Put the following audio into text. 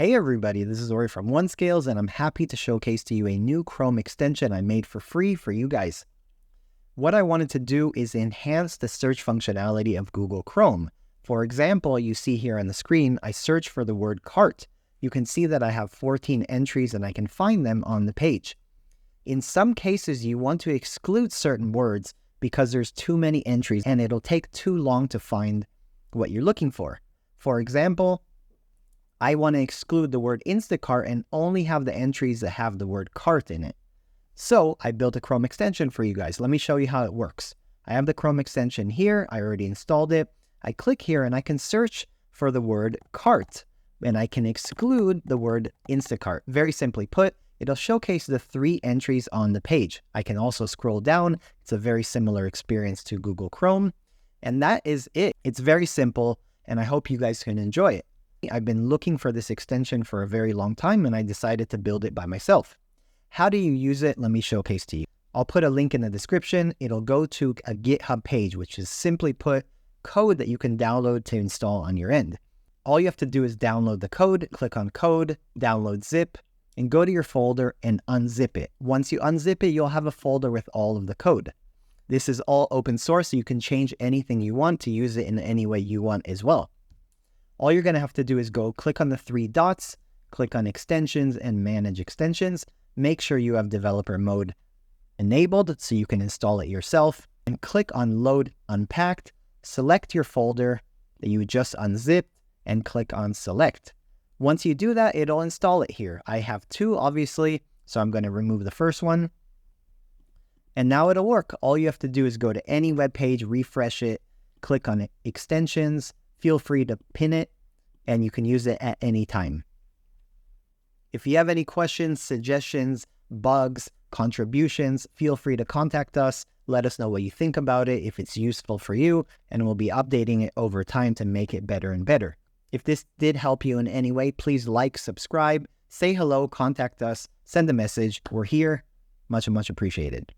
Hey everybody, this is Ori from OneScales, and I'm happy to showcase to you a new Chrome extension I made for free for you guys. What I wanted to do is enhance the search functionality of Google Chrome. For example, you see here on the screen, I search for the word cart. You can see that I have 14 entries and I can find them on the page. In some cases, you want to exclude certain words because there's too many entries and it'll take too long to find what you're looking for. For example, I want to exclude the word Instacart and only have the entries that have the word cart in it. So I built a Chrome extension for you guys. Let me show you how it works. I have the Chrome extension here. I already installed it. I click here and I can search for the word cart and I can exclude the word Instacart. Very simply put, it'll showcase the 3 entries on the page. I can also scroll down. It's a very similar experience to Google Chrome. And that is it. It's very simple and I hope you guys can enjoy it. I've been looking for this extension for a very long time and I decided to build it by myself. How do you use it? Let me showcase to you. I'll put a link in the description. It'll go to a GitHub page, which is simply put code that you can download to install on your end. All you have to do is download the code, click on code, download zip, and go to your folder and unzip it. Once you unzip it, you'll have a folder with all of the code. This is all open source, so you can change anything you want to use it in any way you want as well. All you're going to have to do is go click on the 3 dots, click on extensions and manage extensions. Make sure you have developer mode enabled so you can install it yourself, and click on load unpacked. Select your folder that you just unzipped and click on select. Once you do that, it'll install it here. I have 2 obviously, so I'm going to remove the first one. And now it'll work. All you have to do is go to any web page, refresh it, click on extensions. Feel free to pin it, and you can use it at any time. If you have any questions, suggestions, bugs, contributions, feel free to contact us. Let us know what you think about it, if it's useful for you, and we'll be updating it over time to make it better and better. If this did help you in any way, please like, subscribe, say hello, contact us, send a message. We're here. Much appreciated.